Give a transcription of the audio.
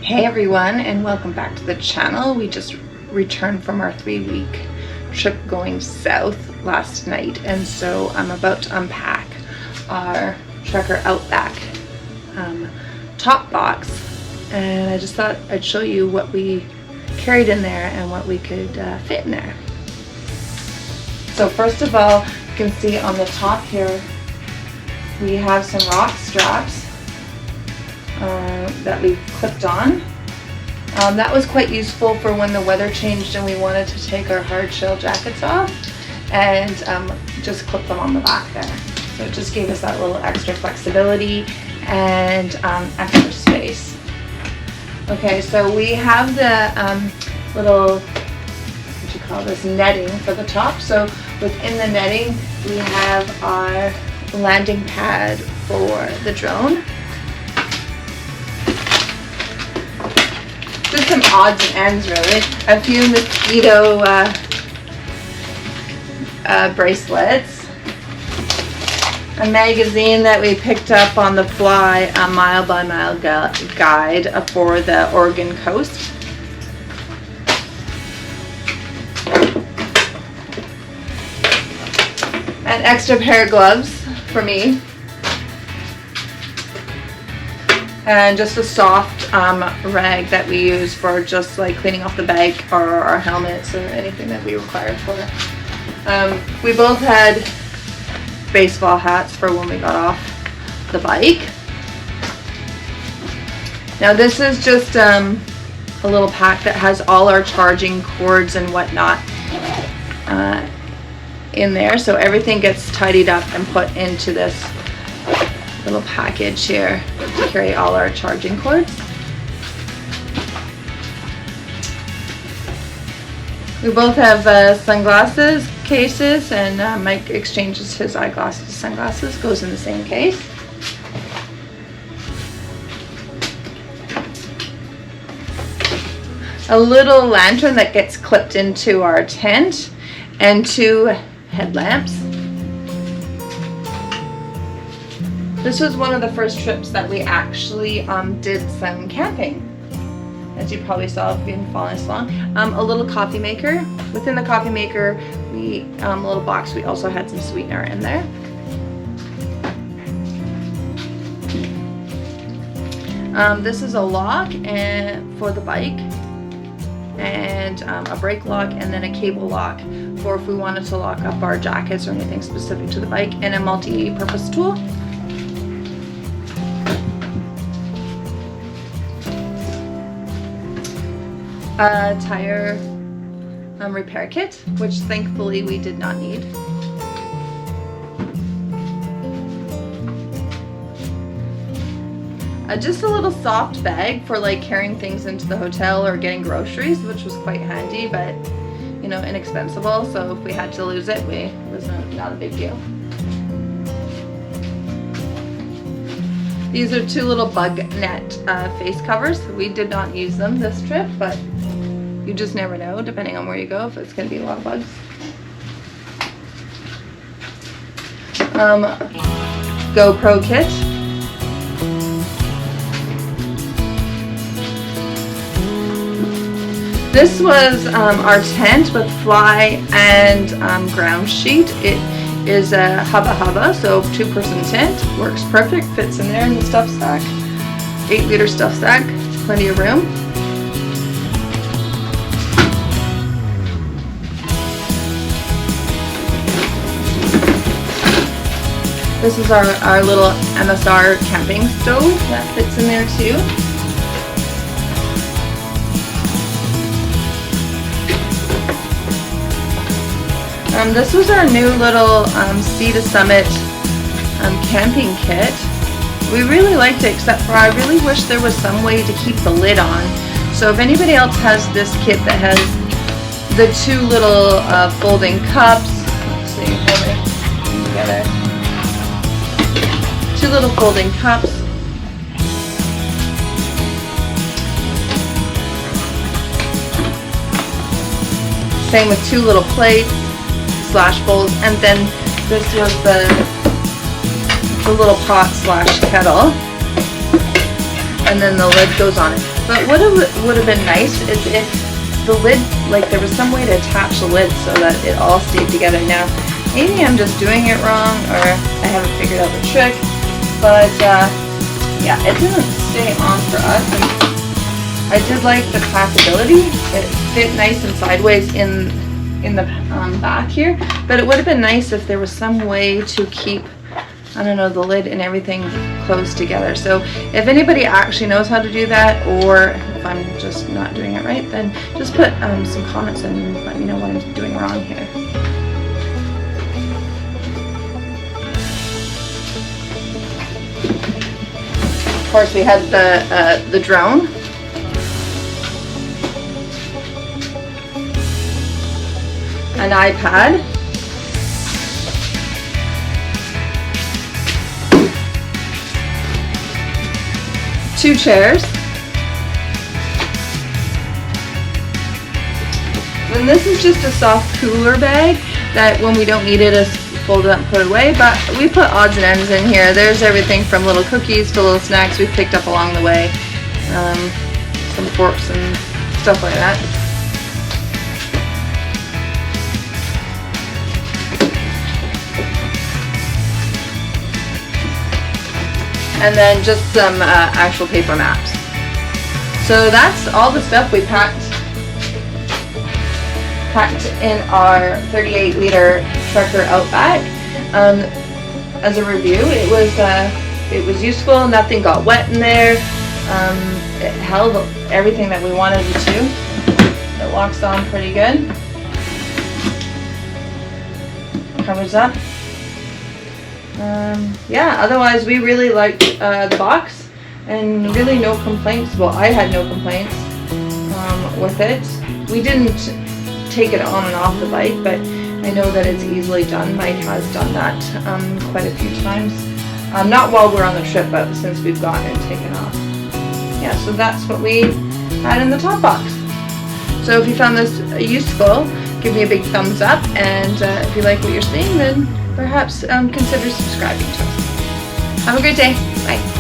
Hey everyone, and welcome back to the channel. We just returned from our 3-week trip going south last night, and so I'm about to unpack our Trekker Outback top box, and I just thought I'd show you what we carried in there and what we could fit in there. So first of all, you can see on the top here we have some rock straps that we clipped on. That was quite useful for when the weather changed and we wanted to take our hard shell jackets off, and just clip them on the back there. So it just gave us that little extra flexibility and extra space. Okay, so we have the little, what you call this, netting for the top. So within the netting we have our landing pad for the drone. Just some odds and ends, really. A few mosquito bracelets, a magazine that we picked up on the fly, a mile-by-mile guide for the Oregon coast. An extra pair of gloves for me. And just a soft rag that we use for just like cleaning off the bike or our helmets or anything that we require for it. We both had baseball hats for when we got off the bike. Now this is just a little pack that has all our charging cords and whatnot in there, so everything gets tidied up and put into this little package here to carry all our charging cords. We both have sunglasses cases, and Mike exchanges his eyeglasses to sunglasses, goes in the same case. A little lantern that gets clipped into our tent, and 2 headlamps. This was one of the first trips that we actually did some camping, as you probably saw if you've been following us along. A little coffee maker. Within the coffee maker, a little box, we also had some sweetener in there. This is a lock for the bike, and a brake lock, and then a cable lock for if we wanted to lock up our jackets or anything specific to the bike, and a multi-purpose tool. A tire repair kit, which thankfully we did not need. Just a little soft bag for like carrying things into the hotel or getting groceries, which was quite handy, but you know, inexpensive. So if we had to lose it, it was not a big deal. These are 2 little bug net face covers. We did not use them this trip, but you just never know, depending on where you go, if it's going to be a lot of bugs. GoPro kit. This was our tent with fly and ground sheet. It is a hubba, so 2-person tent. Works perfect, fits in there in the stuff sack. 8-liter stuff sack, plenty of room. This is our little MSR camping stove that fits in there too. This was our new little Sea to Summit camping kit. We really liked it, except for I really wish there was some way to keep the lid on. So if anybody else has this kit that has the 2 little folding cups, let's see, hold it together. 2 little folding cups. Same with 2 little plates / bowls, and then this was the little pot / kettle, and then the lid goes on it. But what would have been nice is if the lid, like there was some way to attach the lid so that it all stayed together. Now, maybe I'm just doing it wrong or I haven't figured out the trick, but yeah, it didn't stay on for us. And I did like the packability. It fit nice and sideways in the back here, but it would have been nice if there was some way to keep, I don't know, the lid and everything close together. So if anybody actually knows how to do that, or if I'm just not doing it right, then just put some comments and let me know what I'm doing wrong here. Of course, we had the drone. An iPad. Two chairs. And this is just a soft cooler bag that when we don't need it, it's fold it up and put it away, but we put odds and ends in here. There's everything from little cookies to little snacks we've picked up along the way. Some forks and stuff like that. And then just some actual paper maps. So that's all the stuff we packed in our 38-liter Trekker Outback. As a review, it was useful. Nothing got wet in there. It held everything that we wanted it to. It locks on pretty good. Covers up. Yeah, otherwise we really liked the box, and really no complaints. Well, I had no complaints with it. We didn't take it on and off the bike, but I know that it's easily done. Mike has done that quite a few times. Not while we're on the trip, but since we've gotten it taken off. Yeah, so that's what we had in the top box. So if you found this useful, give me a big thumbs up, and if you like what you're seeing, then perhaps consider subscribing to us. Have a great day. Bye.